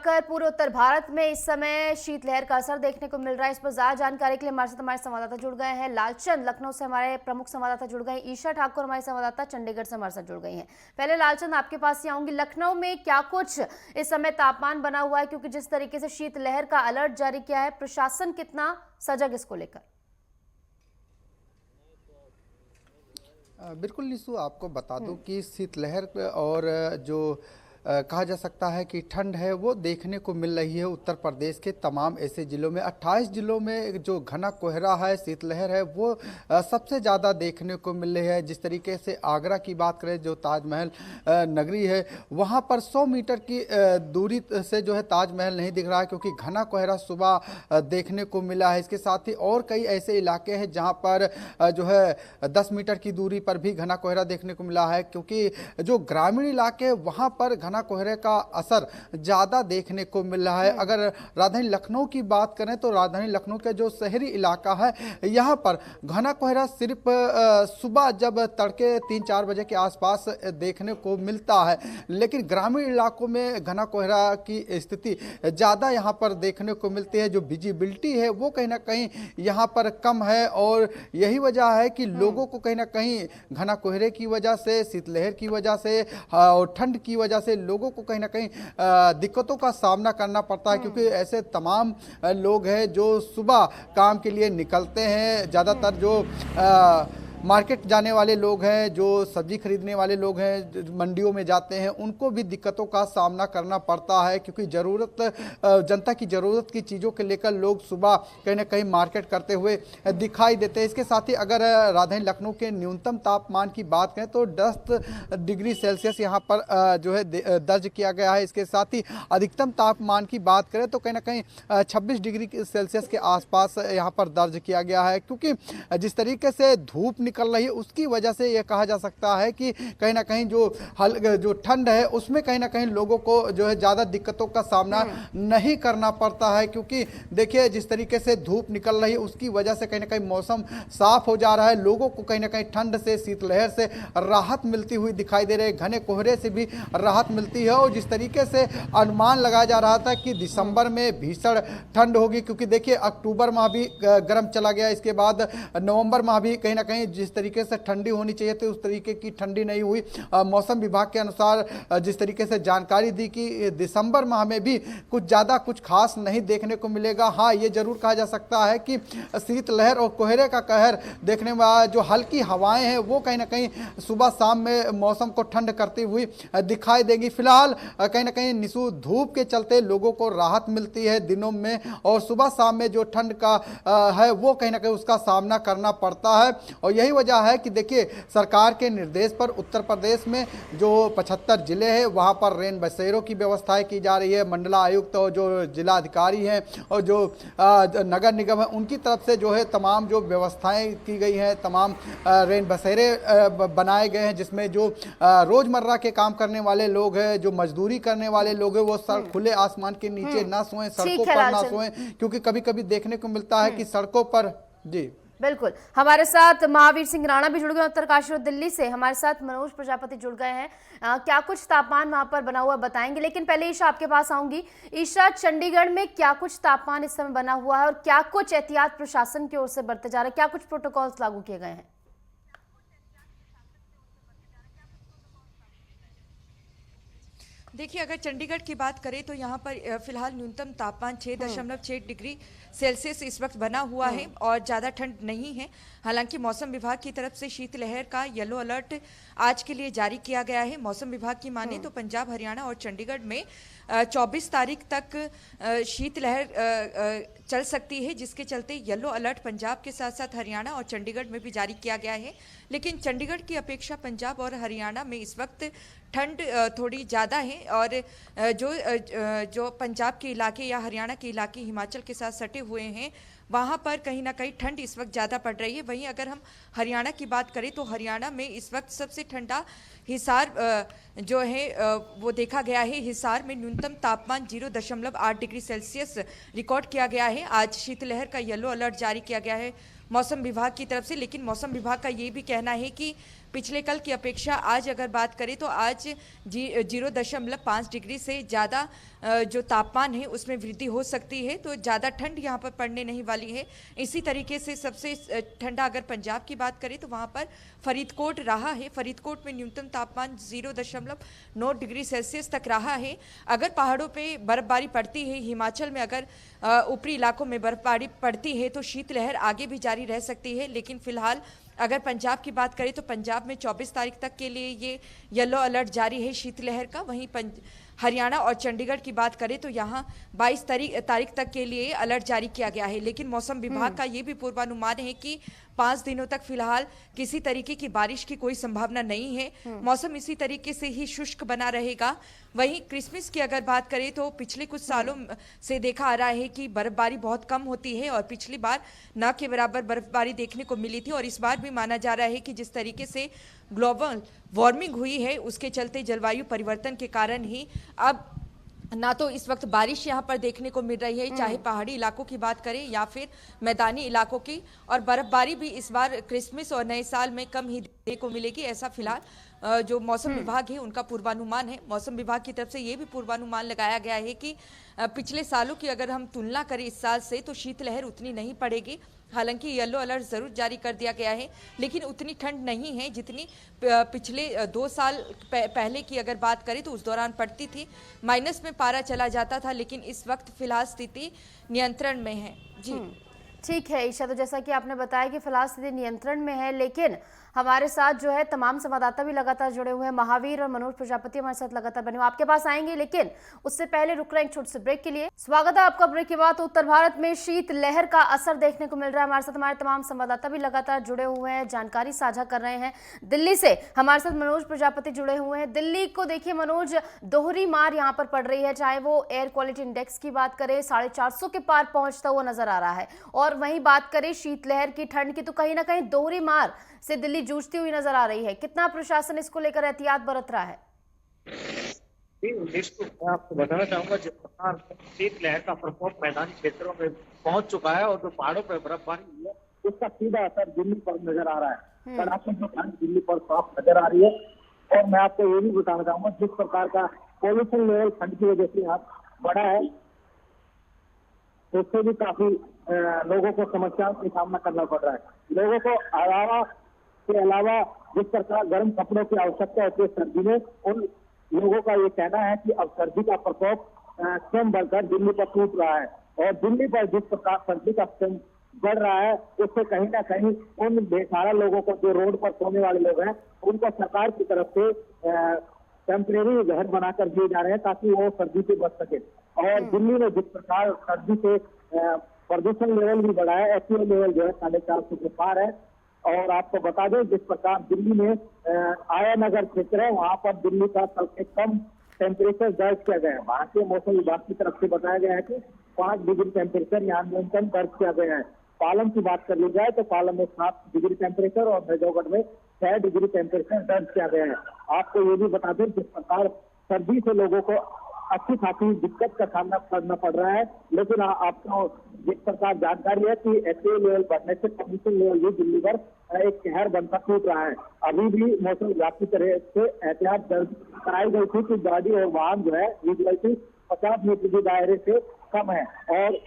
खाकर पूरे उत्तर भारत में इस समय शीतलहर का असर देखने को मिल रहा है। इस पर ज्यादा जानकारी के लिए हमारे संवाददाता जुड़ गए हैं। लालचंद लखनऊ से हमारे प्रमुख संवाददाता जुड़ गए हैं। ईशा ठाकुर हमारे संवाददाता चंडीगढ़ से हमारे साथ जुड़ गई हैं। पहले लालचंद आपके पास ही आऊंगी। लखनऊ में क्या कुछ इस समय तापमान बना हुआ है, क्योंकि जिस तरीके से शीतलहर का अलर्ट जारी किया है, प्रशासन कितना सजग इसको लेकर? बिल्कुल निशु, आपको बता दूं कि शीतलहर और जो कहा जा सकता है कि ठंड है वो देखने को मिल रही है उत्तर प्रदेश के तमाम ऐसे ज़िलों में। 28 ज़िलों में जो घना कोहरा है, शीतलहर है, वो सबसे ज़्यादा देखने को मिल रही है। जिस तरीके से आगरा की बात करें, जो ताजमहल नगरी है, वहाँ पर 100 मीटर की दूरी से जो है ताजमहल नहीं दिख रहा है, क्योंकि घना कोहरा सुबह देखने को मिला है। इसके साथ ही और कई ऐसे इलाके हैं जहाँ पर जो है 10 मीटर की दूरी पर भी घना कोहरा देखने को मिला है, क्योंकि जो ग्रामीण इलाके वहाँ पर घना कोहरे का असर ज़्यादा देखने को मिल रहा है। अगर राजधानी लखनऊ की बात करें तो राजधानी लखनऊ के जो शहरी इलाका है, यहाँ पर घना कोहरा सिर्फ सुबह जब तड़के 3-4 बजे के आसपास देखने को मिलता है, लेकिन ग्रामीण इलाकों में घना कोहरा की स्थिति ज़्यादा यहाँ पर देखने को मिलती है। जो विजिबिलिटी है वो कहीं ना कहीं यहाँ पर कम है, और यही वजह है कि लोगों को कहीं ना कहीं घना कोहरे की वजह से, शीतलहर की वजह से और ठंड की वजह से लोगों को कहीं ना कहीं दिक्कतों का सामना करना पड़ता है। क्योंकि ऐसे तमाम लोग हैं जो सुबह काम के लिए निकलते हैं। ज़्यादातर जो मार्केट जाने वाले लोग हैं, जो सब्जी खरीदने वाले लोग हैं, मंडियों में जाते हैं, उनको भी दिक्कतों का सामना करना पड़ता है, क्योंकि जनता की ज़रूरत की चीज़ों के लेकर लोग सुबह कहीं ना कहीं मार्केट करते हुए दिखाई देते हैं। इसके साथ ही अगर राजधानी लखनऊ के न्यूनतम तापमान की बात करें तो 10 डिग्री सेल्सियस यहाँ पर जो है दर्ज किया गया है। इसके साथ ही अधिकतम तापमान की बात करें तो कहीं ना कहीं 26 डिग्री सेल्सियस के आसपास यहाँ पर दर्ज किया गया है। क्योंकि जिस तरीके से धूप निकल रही है, उसकी वजह से यह कहा जा सकता है कि कहीं ना कहीं जो ठंड है उसमें कहीं ना कहीं लोगों को जो है ज़्यादा दिक्कतों का सामना नहीं करना पड़ता है। क्योंकि देखिए, जिस तरीके से धूप निकल रही है उसकी वजह से कहीं ना कहीं मौसम साफ हो जा रहा है। लोगों को कहीं ना कहीं ठंड से, शीतलहर से राहत मिलती हुई दिखाई दे रही है। घने कोहरे से भी राहत मिलती है। और जिस तरीके से अनुमान लगाया जा रहा था कि दिसंबर में भीषण ठंड होगी, क्योंकि देखिए अक्टूबर माह भी गर्म चला गया, इसके बाद नवंबर माह भी कहीं ना कहीं जिस तरीके से ठंडी होनी चाहिए थी उस तरीके की ठंडी नहीं हुई। मौसम विभाग के अनुसार जिस तरीके से जानकारी दी कि दिसंबर माह में भी कुछ ज़्यादा कुछ खास नहीं देखने को मिलेगा। हाँ, ये जरूर कहा जा सकता है कि शीतलहर और कोहरे का कहर देखने में जो हल्की हवाएं हैं वो कहीं ना कहीं सुबह शाम में मौसम को ठंड करती हुई दिखाई देगी। फिलहाल कहीं ना कहीं निशु धूप के चलते लोगों को राहत मिलती है दिनों में, और सुबह शाम में जो ठंड का है वो कहीं ना कहीं उसका सामना करना पड़ता है। और यही वजह है कि देखिए, सरकार के निर्देश पर उत्तर प्रदेश में जो 75 जिले हैं वहां पर रेन बसेरों की व्यवस्थाएं की जा रही है। मंडलायुक्त और जो जिला अधिकारी हैं और जो नगर निगम है उनकी तरफ से जो है तमाम जो व्यवस्थाएं की गई हैं, तमाम रेन बसेरे बनाए गए हैं, जिसमें जो रोजमर्रा के काम करने वाले लोग हैं, जो मजदूरी करने वाले लोग हैं, वो सर खुले आसमान के नीचे ना सोएं, सड़कों पर ना सोएं, क्योंकि कभी कभी देखने को मिलता है कि सड़कों पर जी बिल्कुल। हमारे साथ महावीर सिंह राणा भी जुड़ गए उत्तरकाशी और दिल्ली से। हमारे साथ मनोज प्रजापति जुड़ गए हैं। क्या कुछ तापमान वहां पर बना हुआ बताएंगे, लेकिन पहले ईशा आपके पास आऊंगी। ईशा, चंडीगढ़ में क्या कुछ तापमान इस समय बना हुआ है और क्या कुछ एहतियात प्रशासन की ओर से बरते जा रहे हैं, क्या कुछ प्रोटोकॉल्स लागू किए गए हैं? देखिए, अगर चंडीगढ़ की बात करें तो यहाँ पर फिलहाल न्यूनतम तापमान 6.6 डिग्री सेल्सियस इस वक्त बना हुआ है और ज़्यादा ठंड नहीं है। हालांकि मौसम विभाग की तरफ से शीतलहर का येलो अलर्ट आज के लिए जारी किया गया है। मौसम विभाग की माने तो पंजाब, हरियाणा और चंडीगढ़ में 24 तारीख तक शीतलहर चल सकती है, जिसके चलते येलो अलर्ट पंजाब के साथ साथ हरियाणा और चंडीगढ़ में भी जारी किया गया है। लेकिन चंडीगढ़ की अपेक्षा पंजाब और हरियाणा में इस वक्त ठंड थोड़ी ज़्यादा है, और जो पंजाब के इलाके या हरियाणा के इलाके हिमाचल के साथ सटे हुए हैं वहाँ पर कहीं ना कहीं ठंड इस वक्त ज़्यादा पड़ रही है। वहीं अगर हम हरियाणा की बात करें तो हरियाणा में इस वक्त सबसे ठंडा हिसार जो है वो देखा गया है। हिसार में न्यूनतम तापमान 0.8 डिग्री सेल्सियस रिकॉर्ड किया गया है। आज शीतलहर का येलो अलर्ट जारी किया गया है मौसम विभाग की तरफ से। लेकिन मौसम विभाग का ये भी कहना है कि पिछले कल की अपेक्षा आज अगर बात करें तो आज 0.5 डिग्री से ज़्यादा जो तापमान है उसमें वृद्धि हो सकती है, तो ज़्यादा ठंड यहाँ पर पड़ने नहीं वाली है। इसी तरीके से सबसे ठंडा अगर पंजाब की बात करें तो वहाँ पर फरीदकोट रहा है। फरीदकोट में न्यूनतम तापमान 0.9 डिग्री सेल्सियस तक रहा है। अगर पहाड़ों पे बर्फबारी पड़ती है, हिमाचल में अगर ऊपरी इलाकों में बर्फबारी पड़ती है तो शीतलहर आगे भी जारी रह सकती है। लेकिन फिलहाल अगर पंजाब की बात करें तो पंजाब में 24 तारीख तक के लिए ये येलो अलर्ट जारी है शीतलहर का। वहीं हरियाणा और चंडीगढ़ की बात करें तो यहाँ 22 तारीख तक के लिए अलर्ट जारी किया गया है। लेकिन मौसम विभाग का ये भी पूर्वानुमान है कि 5 दिनों तक फिलहाल किसी तरीके की बारिश की कोई संभावना नहीं है। मौसम इसी तरीके से ही शुष्क बना रहेगा। वहीं क्रिसमस की अगर बात करें तो पिछले कुछ सालों से देखा आ रहा है कि बर्फबारी बहुत कम होती है और पिछली बार न के बराबर बर्फबारी देखने को मिली थी। और इस बार भी माना जा रहा है कि जिस तरीके से ग्लोबल वार्मिंग हुई है उसके चलते जलवायु परिवर्तन के कारण ही अब ना तो इस वक्त बारिश यहाँ पर देखने को मिल रही है, चाहे पहाड़ी इलाकों की बात करें या फिर मैदानी इलाकों की, और बर्फबारी भी इस बार क्रिसमस और नए साल में कम ही देखने को मिलेगी। ऐसा फिलहाल जो मौसम विभाग है उनका पूर्वानुमान है। मौसम विभाग की तरफ से ये भी पूर्वानुमान लगाया गया है कि पिछले सालों की अगर हम तुलना करें इस साल से तो शीतलहर उतनी नहीं पड़ेगी। हालांकि येलो अलर्ट जरूर जारी कर दिया गया है, लेकिन उतनी ठंड नहीं है जितनी पिछले 2 साल पहले की अगर बात करें तो उस दौरान पड़ती थी। माइनस में पारा चला जाता था, लेकिन इस वक्त फिलहाल स्थिति नियंत्रण में है। जी ठीक है ईशा, तो जैसा कि आपने बताया कि फिलहाल स्थिति नियंत्रण में है, लेकिन हमारे साथ जो है तमाम संवाददाता भी लगातार जुड़े हुए हैं। महावीर और मनोज प्रजापति हमारे साथ लगातार बने हुए, आपके पास आएंगे, लेकिन उससे पहले रुक रहे हैं एक छोटे से ब्रेक के लिए। स्वागत है आपका ब्रेक के बाद। तो उत्तर भारत में शीत लहर का असर देखने को मिल रहा है। हमारे साथ हमारे तमाम संवाददाता भी लगातार जुड़े हुए हैं, जानकारी साझा कर रहे हैं। दिल्ली से हमारे साथ मनोज प्रजापति जुड़े हुए हैं। दिल्ली को देखिए मनोज, दोहरी मार यहाँ पर पड़ रही है, चाहे वो एयर क्वालिटी इंडेक्स की बात करें 450 के पार पहुंचता हुआ नजर आ रहा है, और वहीं बात करें शीतलहर की, ठंड की, तो कहीं ना कहीं दोहरी मार से दिल्ली जूझती हुई नजर आ रही है। कितना प्रशासन इसको लेकर एहतियात बरत रहा है? मैं आपको बताना चाहूंगा, जिस प्रकार शीतलहर का प्रकोप मैदानी क्षेत्रों में पहुंच चुका है और जो पहाड़ों पर बर्फबारी हुई है उसका सीधा असर दिल्ली पर नजर आ रहा है। कड़ाके की ठंड दिल्ली पर साफ नजर आ रही है। और मैं आपको ये भी बताना चाहूंगा, जिस प्रकार का पॉल्यूशन लेवल ठंड की वजह से यहाँ बढ़ा है, उससे भी काफी लोगों को समस्याओं का सामना करना पड़ रहा है। लोगों को के अलावा जिस प्रकार गर्म कपड़ों की आवश्यकता होती है सर्दी में, उन लोगों का ये कहना है कि अब सर्दी का प्रकोप स्वयं बढ़कर दिल्ली पर टूट रहा है। और दिल्ली पर जिस प्रकार सर्दी का स्वयं बढ़ रहा है, उससे कहीं ना कहीं उन बेसहारा लोगों को, जो रोड पर सोने वाले लोग हैं, उनको सरकार की तरफ से टेम्परेरी घर बनाकर दिए जा रहे हैं ताकि वो सर्दी से बच सके। और दिल्ली में जिस प्रकार सर्दी से प्रदूषण लेवल भी बढ़ा है, एक्यूएल लेवल जो है 450 के पार है। और आपको बता दें, जिस प्रकार दिल्ली में आया नगर क्षेत्र है, वहां पर दिल्ली का सबसे कम टेम्परेचर दर्ज किया गया है। भारतीय मौसम विभाग की तरफ से बताया गया है कि 5 डिग्री टेम्परेचर यहाँ न्यूनतम दर्ज किया गया है। पालम की बात कर ली जाए तो पालम में 7 डिग्री टेम्परेचर और नजौगढ़ में 6 डिग्री टेम्परेचर दर्ज किया गया है। आपको ये भी बता दें, जिस प्रकार सर्दी से लोगों को अच्छी खासी दिक्कत का सामना करना पड़ रहा है, लेकिन आपको जिस प्रकार जानकारी है कि एक्यूएल लेवल बढ़ने से पॉल्यूशन लेवल भी दिल्ली पर एक कहर बनकर टूट रहा है। अभी भी मौसम विभाग की तरह से एहतियात दर्ज कराई गई थी कि गाड़ी और वाहन जो है विजुअलिटी 50 मीटर के दायरे से कम है। और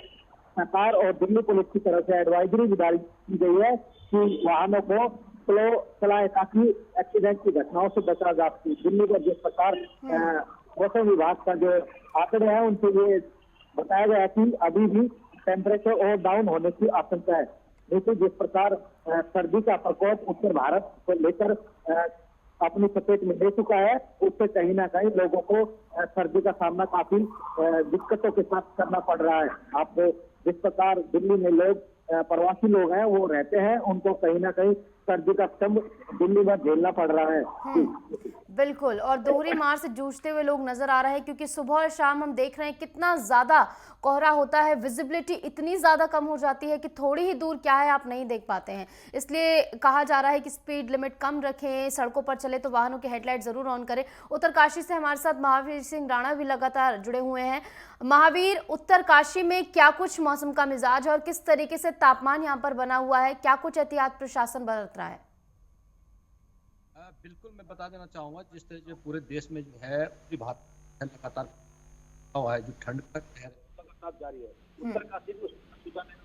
सरकार और दिल्ली पुलिस की तरफ से एडवाइजरी भी जारी की गई है कि वाहनों को स्लो चलाएं ताकि एक्सीडेंट की घटनाओं से बचा जा सके। दिल्ली पर जिस प्रकार मौसम विभाग का जो आंकड़े हैं उनसे ये बताया गया कि अभी भी टेम्परेचर और डाउन होने की आशंका है। लेकिन जिस प्रकार सर्दी का प्रकोप उत्तर भारत को लेकर अपनी चपेट में ले चुका है, उससे कहीं ना कहीं लोगों को सर्दी का सामना काफी दिक्कतों के साथ करना पड़ रहा है। आपको जिस प्रकार दिल्ली में लोग प्रवासी लोग हैं वो रहते हैं, उनको कहीं ना कहीं सर्दी का स्तंभ दिल्ली में झेलना पड़ रहा है। बिल्कुल, और दोहरी मार से जूझते हुए लोग नजर आ रहे हैं, क्योंकि सुबह और शाम हम देख रहे हैं कितना ज्यादा कोहरा होता है, विजिबिलिटी इतनी ज्यादा कम हो जाती है कि थोड़ी ही दूर क्या है आप नहीं देख पाते हैं। इसलिए कहा जा रहा है कि स्पीड लिमिट कम रखें, सड़कों पर चले तो वाहनों के हेडलाइट जरूर ऑन करें। उत्तरकाशी से हमारे साथ महावीर सिंह राणा भी लगातार जुड़े हुए हैं। महावीर, उत्तरकाशी में क्या कुछ मौसम का मिजाज है और किस तरीके से तापमान यहाँ पर बना हुआ है, क्या कुछ एहतियात प्रशासन बरत रहा है? बिल्कुल, मैं बता देना चाहूंगा, जिस तरह जो पूरे देश में जो है लगातार हुआ है, जो ठंड का कहर लगातार जारी है। उत्तरकाशी में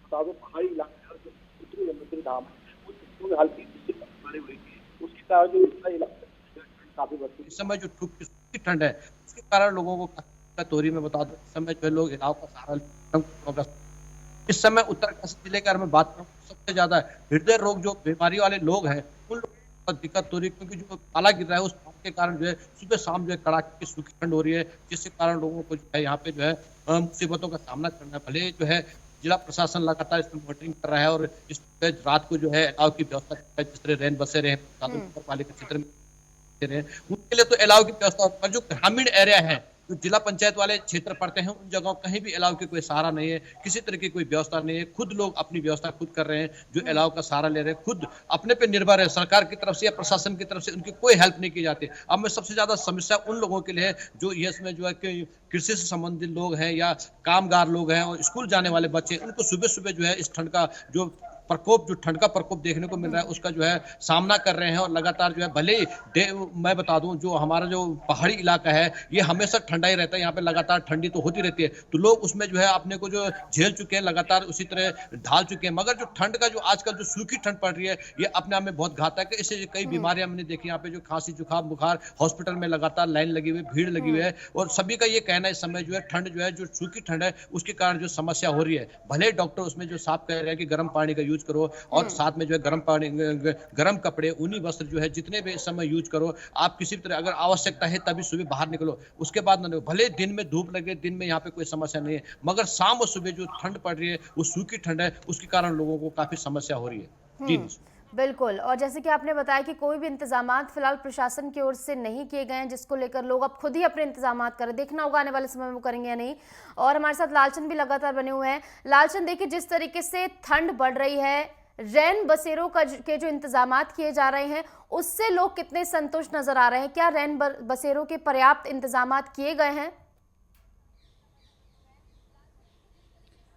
बता दो, पहाड़ी इलाके जो उत्तरी यमुनोत्री धाम है, हल्की बारिश हुई थी, उसके कारण जो इतना इलाका ठंड काफी बढ़ती है। इस समय जो ठंड है उसके कारण लोगों को तोरी में बता दो, इस समय जो है लोग इलाकों का सहारा। इस समय उत्तरकाशी जिले की अगर मैं बात करूँ, सबसे ज्यादा हृदय रोग जो बीमारी वाले लोग हैं उन लोगों को दिक्कत हो रही है, क्योंकि जो पाला गिर रहा है उस के कारण जो है सुबह शाम जो है कड़ाके की सूखी ठंड हो रही है, जिसके कारण लोगों को जो है यहाँ पे जो है मुसीबतों का सामना करना है। भले जो है जिला प्रशासन लगातार इसमें मॉनिटरिंग कर रहा है और इस रात को जो है अलाव की व्यवस्था कर रहा है, जिस तरह रैन बसे रहे नगर पालिका क्षेत्र में रहे हैं उनके लिए तो अलाव की व्यवस्था, पर जो ग्रामीण एरिया है जो जिला पंचायत वाले क्षेत्र पड़ते हैं उन जगहों कहीं भी अलाव की कोई सहारा नहीं है, किसी तरह की कोई व्यवस्था नहीं है। खुद लोग अपनी व्यवस्था खुद कर रहे हैं, जो अलाव का सहारा ले रहे हैं, खुद अपने पे निर्भर है। सरकार की तरफ से या प्रशासन की तरफ से उनकी कोई हेल्प नहीं की जाती। अब मैं सबसे ज्यादा समस्या उन लोगों के लिए है जो इसमें जो है कि कृषि से संबंधित लोग हैं या कामगार लोग हैं और स्कूल जाने वाले बच्चे, उनको सुबह सुबह जो है इस ठंड का जो ठंड का प्रकोप देखने को मिल रहा है उसका जो है सामना कर रहे हैं। और लगातार जो है भले मैं बता दूं, जो हमारा जो पहाड़ी इलाका है ये हमेशा ठंडा ही रहता है, यहाँ पे लगातार ठंडी तो होती रहती है, तो लोग उसमें जो है अपने को जो झेल चुके हैं, लगातार उसी तरह ढाल चुके हैं। मगर जो ठंड का जो आजकल जो सूखी ठंड पड़ रही है ये अपने आप में बहुत घातक है। इससे कई बीमारियां मैंने देखी, यहाँ पे जो खांसी जुकाम बुखार, हॉस्पिटल में लगातार लाइन लगी हुई, भीड़ लगी हुई है और सभी का ये कहना है इस समय जो है ठंड जो है जो सूखी ठंड है उसके कारण जो समस्या हो रही है। भले डॉक्टर उसमें जो साफ कह रहे हैं कि गर्म पानी का यूज करो और साथ में जो है गर्म पानी, गर्म कपड़े, ऊनी वस्त्र जो है जितने भी इस समय यूज करो। आप किसी भी तरह अगर आवश्यकता है तभी सुबह बाहर निकलो, उसके बाद ना। भले दिन में धूप लगे, दिन में यहाँ पे कोई समस्या नहीं है, मगर शाम और सुबह जो ठंड पड़ रही है वो सूखी ठंड है, उसके कारण लोगों को काफी समस्या हो रही है। जी बिल्कुल, और जैसे कि आपने बताया कि कोई भी इंतजामात फिलहाल प्रशासन की ओर से नहीं किए गए हैं, जिसको लेकर लोग अब खुद ही अपने इंतजामात करें। देखना होगा आने वाले समय में वो करेंगे या नहीं। और हमारे साथ लालचंद भी लगातार बने हुए हैं। लालचंद, देखिए जिस तरीके से ठंड बढ़ रही है, रैन बसेरों के जो इंतजामात किए जा रहे हैं उससे लोग कितने संतुष्ट नजर आ रहे हैं? क्या रैन बसेरों के पर्याप्त इंतजामात किए गए हैं?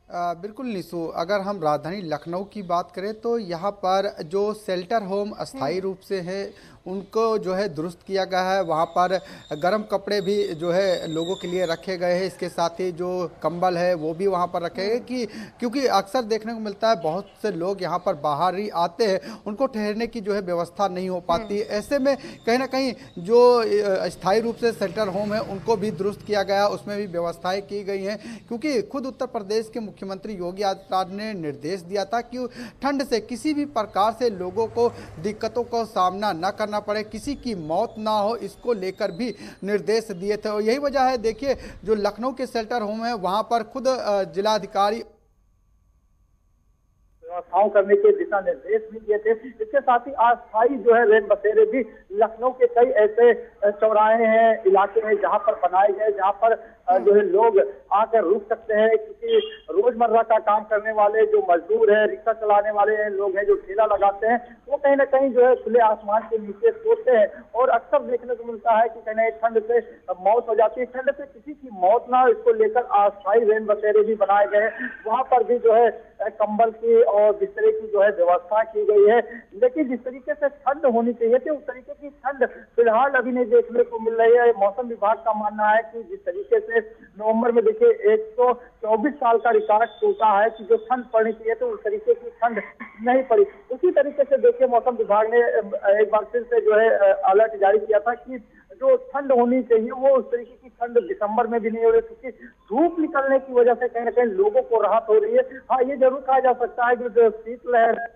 बिल्कुल निशु, अगर हम राजधानी लखनऊ की बात करें तो यहाँ पर जो शेल्टर होम अस्थायी रूप से है उनको जो है दुरुस्त किया गया है। वहाँ पर गर्म कपड़े भी जो है लोगों के लिए रखे गए हैं, इसके साथ ही जो कंबल है वो भी वहाँ पर रखे गए क्योंकि अक्सर देखने को मिलता है बहुत से लोग यहाँ पर बाहर ही आते हैं, उनको ठहरने की जो है व्यवस्था नहीं हो पाती। ऐसे में कहीं ना कहीं जो अस्थायी रूप से शेल्टर होम है उनको भी दुरुस्त किया गया, उसमें भी व्यवस्थाएँ की गई हैं, क्योंकि खुद उत्तर प्रदेश के मुख्यमंत्री योगी आदित्यनाथ ने निर्देश दिया था कि ठंड से किसी भी प्रकार से लोगों को दिक्कतों का सामना न करना पड़े, किसी की मौत ना हो, इसको लेकर भी निर्देश दिए थे। और यही वजह है, देखिए जो लखनऊ के शेल्टर होम है वहां पर खुद जिलाधिकारी व्यवस्थाओं करने के दिशा निर्देश भी दिए थे। इसके साथ ही अस्थायी जो है रैन बसेरे भी लखनऊ के कई ऐसे चौराहे हैं, इलाके हैं जहां पर बनाए गए, जहां पर जो है लोग आकर रुक सकते हैं, क्योंकि रोजमर्रा का काम करने वाले जो मजदूर है, रिक्शा चलाने वाले लोग हैं, जो ठेला लगाते हैं, वो कहीं ना कहीं जो है खुले आसमान के नीचे सोते हैं और अक्सर देखने को मिलता है कि कहीं ना ठंड से मौत हो जाती है। ठंड से किसी की मौत ना हो, इसको लेकर अस्थायी रैन बसेरे भी बनाए गए हैं, वहां पर भी जो है कंबल की और बिस्तरे की जो है व्यवस्था की गई है। लेकिन जिस तरीके से ठंड होनी चाहिए थी उस तरीके की ठंड फिलहाल अभी नहीं देखने को मिल रही है। मौसम विभाग का मानना है कि जिस तरीके से नवंबर में देखिए 124 साल का रिकॉर्ड टूटा है कि जो ठंड पड़नी चाहिए तो उस तरीके की ठंड नहीं पड़ी। उसी तरीके से देखिए मौसम विभाग ने एक बार फिर से जो है अलर्ट जारी किया था कि जो ठंड होनी चाहिए वो उस तरीके की ठंड दिसंबर में भी नहीं हो रही, क्योंकि धूप निकलने की वजह से कहीं ना कहीं लोगों को राहत हो रही है। हाँ, ये जरूर कहा जा सकता है कि जो शीतलहर है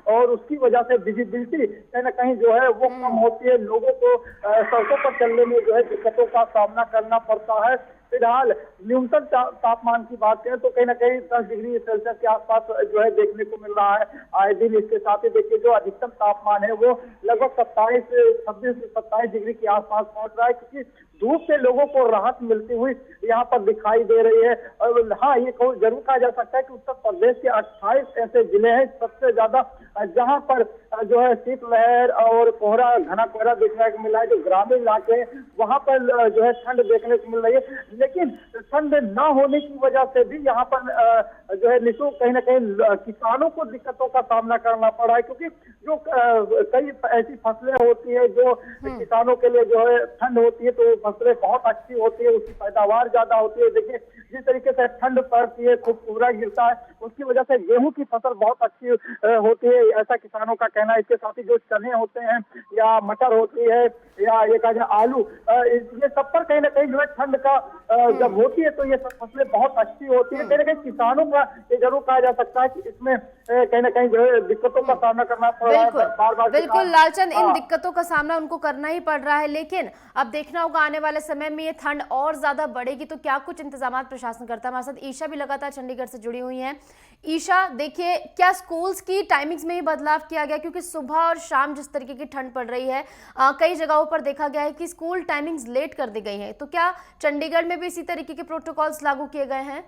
और उसकी वजह से विजिबिलिटी कहीं ना कहीं जो है वो कम होती है, लोगों को सड़कों पर चलने में जो है दिक्कतों का सामना करना पड़ता है। फिलहाल न्यूनतम तापमान की बात करें तो कहीं ना कहीं 10 डिग्री सेल्सियस के आसपास जो है देखने को मिल रहा है आए दिन। इसके साथ ही देखिए जो अधिकतम तापमान है वो लगभग 26 से 27 डिग्री के आसपास पहुंच रहा है, क्योंकि धूप से लोगों को राहत मिलती हुई यहाँ पर दिखाई दे रही है। और हाँ, ये जरूर कहा जा सकता है कि उत्तर प्रदेश के 28 ऐसे जिले हैं सबसे ज्यादा जहां पर जो है शीतलहर और कोहरा, घना कोहरा देखने को मिल रहा है। जो ग्रामीण इलाके हैं वहां पर जो है ठंड देखने को मिल रही है, लेकिन ठंड न होने की वजह से भी यहाँ पर जो है निशु कहीं ना कहीं किसानों को दिक्कतों का सामना करना पड़ा है, क्योंकि जो कई ऐसी फसलें होती है जो किसानों के लिए जो है ठंड होती है तो फसलें बहुत अच्छी होती है, उसकी पैदावार ज्यादा होती है। देखिए जिस तरीके से ठंड पड़ती है, खूब कोहरा गिरता है, उसकी वजह से गेहूं की फसल बहुत अच्छी होती है, ऐसा किसानों का कहना है। इसके साथ ही जो चने होते हैं या मटर होती है या ये कहा जाए आलू, ये सब पर कहीं ना कहीं जो है ठंड का जब होती है तो ये सब फसलें बहुत अच्छी होती है। कहीं ना कहीं किसानों का ये जरूर कहा जा सकता है कि इसमें कहीं ना कहीं जो है दिक्कतों का सामना करना पड़ रहा है बार-बार। बिल्कुल लालचंद, इन दिक्कतों का सामना उनको करना ही पड़ रहा है, लेकिन अब देखना होगा आने वाले समय में ये ठंड और ज्यादा बढ़ेगी तो क्या कुछ इंतजाम प्रशासन करता है। हमारे साथ ईशा भी लगातार चंडीगढ़ से जुड़ी हुई है। ईशा, देखिए क्या स्कूल्स की टाइमिंग्स में ही बदलाव किया गया, क्योंकि सुबह और शाम जिस तरीके की ठंड पड़ रही है कई जगहों पर देखा गया है कि स्कूल टाइमिंग्स लेट कर दी गई है, तो क्या चंडीगढ़ में भी इसी तरीके के प्रोटोकॉल्स लागू किए गए हैं?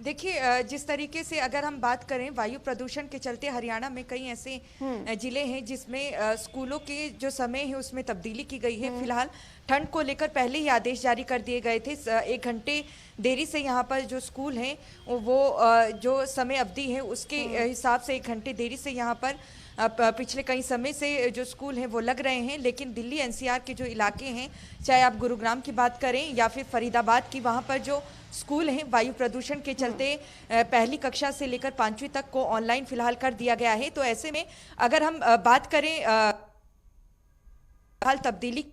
देखिए जिस तरीके से अगर हम बात करें वायु प्रदूषण के चलते हरियाणा में कई ऐसे जिले हैं जिसमें स्कूलों के जो समय है उसमें तब्दीली की गई है। फिलहाल ठंड को लेकर पहले ही आदेश जारी कर दिए गए थे। 1 घंटे देरी से यहाँ पर जो स्कूल हैं वो जो समय अवधि है उसके हिसाब से 1 घंटे देरी से यहाँ पर पिछले कई समय से जो स्कूल हैं वो लग रहे हैं। लेकिन दिल्ली एनसीआर के जो इलाके हैं, चाहे आप गुरुग्राम की बात करें या फिर फरीदाबाद की, वहाँ पर जो स्कूल हैं वायु प्रदूषण के चलते पहली कक्षा से लेकर 5वीं तक को ऑनलाइन फिलहाल कर दिया गया है। तो ऐसे में अगर हम बात करें हाल तब्दीली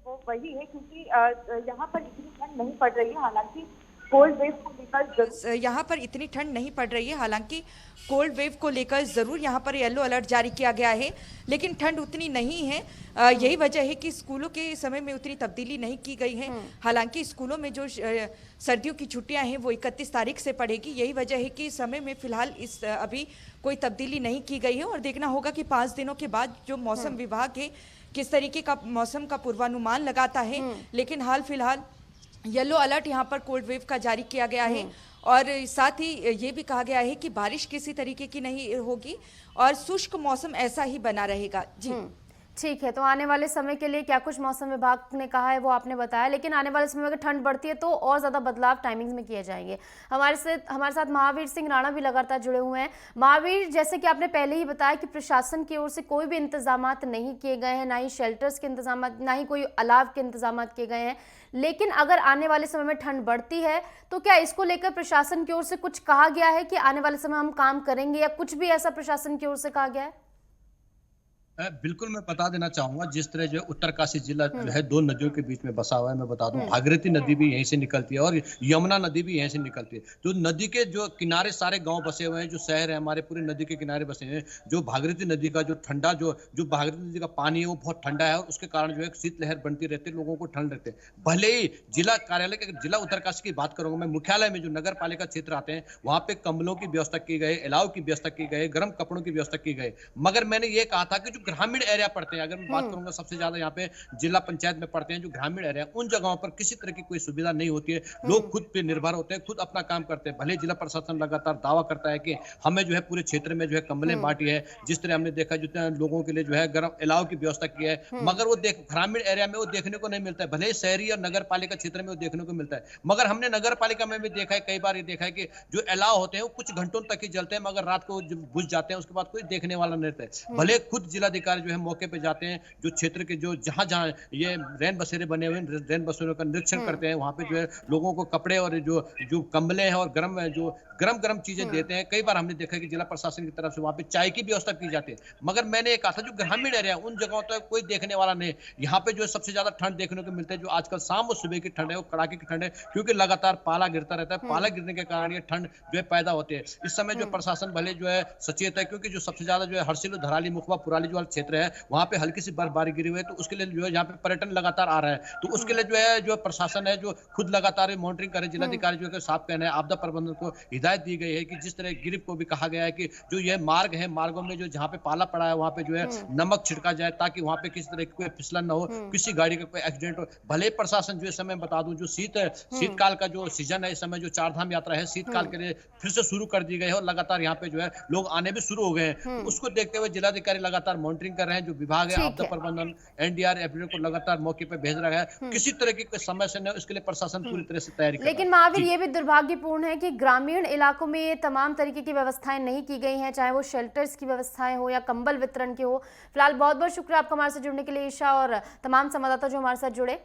वो वही है, क्योंकि यहाँ पर इतनी ठंड नहीं पड़ रही है। हालांकि कोल्ड वेव को लेकर यहाँ पर इतनी ठंड नहीं पड़ रही है, हालांकि कोल्ड वेव को लेकर जरूर यहाँ पर येलो अलर्ट जारी किया गया है, लेकिन ठंड उतनी नहीं है। यही वजह है कि स्कूलों के समय में उतनी तब्दीली नहीं की गई है। हालांकि स्कूलों में जो सर्दियों की छुट्टियां हैं वो 31 तारीख से पड़ेगी। यही वजह है कि समय में फिलहाल इस अभी कोई तब्दीली नहीं की गई है और देखना होगा कि 5 दिनों के बाद जो मौसम विभाग है किस तरीके का मौसम का पूर्वानुमान लगाता है। लेकिन हाल फिलहाल येलो अलर्ट यहाँ पर कोल्ड वेव का जारी किया गया है और साथ ही ये भी कहा गया है कि बारिश किसी तरीके की नहीं होगी और शुष्क मौसम ऐसा ही बना रहेगा। जी ठीक है, तो आने वाले समय के लिए क्या कुछ मौसम विभाग ने कहा है वो आपने बताया, लेकिन आने वाले समय में अगर ठंड बढ़ती है तो और ज़्यादा बदलाव टाइमिंग्स में किए जाएंगे। हमारे साथ महावीर सिंह राणा भी लगातार जुड़े हुए हैं। महावीर, जैसे कि आपने पहले ही बताया कि प्रशासन की ओर से कोई भी इंतजामात नहीं किए गए हैं, ना ही शेल्टर्स के इंतजामात, ना ही कोई अलाव के इंतजामात किए गए हैं, लेकिन अगर आने वाले समय में ठंड बढ़ती है तो क्या इसको लेकर प्रशासन की ओर से कुछ कहा गया है कि आने वाले समय हम काम करेंगे, या कुछ भी ऐसा प्रशासन की ओर से कहा गया है? बिल्कुल, मैं बता देना चाहूंगा, जिस तरह जो उत्तरकाशी जिला जो है 2 नदियों के बीच में बसा हुआ है, मैं बता दूं भागीरथी नदी भी यहीं से निकलती है और यमुना नदी भी यहीं से निकलती है। तो नदी के जो किनारे सारे गांव बसे हुए हैं, जो शहर है हमारे पूरे नदी के किनारे बसे हैं। जो भागीरथी नदी का जो ठंडा जो भागीरथी नदी का पानी है वो बहुत ठंडा है और उसके कारण जो है शीतलहर बनती रहती है, लोगों को ठंड लगती है। भले ही जिला कार्यालय के जिला उत्तरकाशी की बात करूंगा मैं, मुख्यालय में जो नगर पालिका क्षेत्र आते हैं वहां पे कंबलों की व्यवस्था की गई, अलाव की व्यवस्था की गई, गर्म कपड़ों की व्यवस्था की गई। मगर मैंने ये कहा था कि जो ग्रामीण एरिया पड़ते हैं, अगर मैं बात करूंगा सबसे ज्यादा यहाँ पे जिला पंचायत में पड़ते हैं जो ग्रामीण एरिया, उन जगहों पर किसी तरह की कोई सुविधा नहीं होती है। लोग खुद पे निर्भर होते हैं, खुद अपना काम करते हैं। भले जिला प्रशासन लगातार दावा करता है कि हमें जो है पूरे क्षेत्र में जो है कंबलें बांटी है, जिस तरह हमने देखा जितने लोगों के लिए जो है गर्म अलाव की व्यवस्था की है, मगर वो ग्रामीण एरिया में वो देखने को नहीं मिलता है। भले ही शहरी और नगर पालिका क्षेत्र में वो देखने को मिलता है, मगर हमने नगर पालिका में भी देखा है, कई बार ये देखा है कि जो अलाव होते हैं वो कुछ घंटों तक ही जलते हैं, मगर रात को बुझ जाते हैं, उसके बाद कोई देखने वाला नहीं रहता है। भले खुद जिलाधिकारी जो है मौके पे जाते हैं, जो क्षेत्र के जो जहां ये रैन बसेरे बने हुए हैं, रैन बसेरों का निरीक्षण करते हैं, वहां पे जो है लोगों को कपड़े और जो कंबले हैं और गरम चीजें देते हैं। कई बार हमने देखा है कि जिला प्रशासन की तरफ से वहां पे चाय की व्यवस्था की जाती है। मगर मैंने एक कहा था जो ग्रामीण एरिया उन जगहों तक कोई देखने वाला नहीं। यहाँ पे जो है सबसे ज्यादा ठंड देखने को मिलता है, जो आजकल शाम और सुबह की ठंड है वो कड़ाके की ठंड है, क्योंकि लगातार पाला गिरता रहता है। पाला गिरने के कारण ये ठंड जो है पैदा होती है। इस समय जो प्रशासन भले जो है सचेत है, क्योंकि जो सबसे ज्यादा जो है हर्षिल, धराली, मुखबा, पुराली जो क्षेत्र है, वहाँ पे हल्की सी बर्फबारी गिरी हुई है, तो उसके लिए जो है यहाँ पे पर्यटन लगातार आ रहा है। तो उसके लिए जो प्रशासन है जो खुद लगातार मॉनिटरिंग करे, जिलाधिकारी जो है साफ कहना है, आपदा प्रबंधन को हिदायत दी गई है कि जिस तरह गिरिफ को भी कहा गया है कि जो ये मार्ग है, मार्गों में जो जहाँ पे पाला पड़ा है वहाँ पे जो है नमक छिड़का जाए, ताकि वहाँ पे किसी तरह की कोई फिसलन न हो, किसी गाड़ी का कोई एक्सीडेंट हो। भले ही प्रशासन जो इस समय बता दूं, जो शीतकाल का जो सीजन है, इस समय जो चारधाम यात्रा है शीतकाल के लिए फिर से शुरू कर दी गई है और लगातार यहाँ पे जो है लोग आने भी शुरू हो गए हैं। तो उसको देखते हुए जिलाधिकारी लगातार मॉनिटरिंग कर रहे हैं। जो विभाग है ठीक आपदा है। प्रबंधन NDRF को लगातार मौके पे भेज रहा है, किसी तरह की कोई समस्या न हो, इसके लिए प्रशासन पूरी तरह से तैयारी कर रहा है। लेकिन महावीर, जी। ये भी दुर्भाग्यपूर्ण है कि ग्रामीण इलाकों में ये तमाम तरीके की व्यवस्थाएं नहीं की गई हैं, चाहे वो शेल्टर्स की व्यवस्थाएं हो या कंबल वितरण की हो। फिलहाल बहुत बहुत शुक्रिया आपका हमारे साथ जुड़ने के लिए ईशा, और तमाम संवाददाता जो हमारे साथ जुड़े।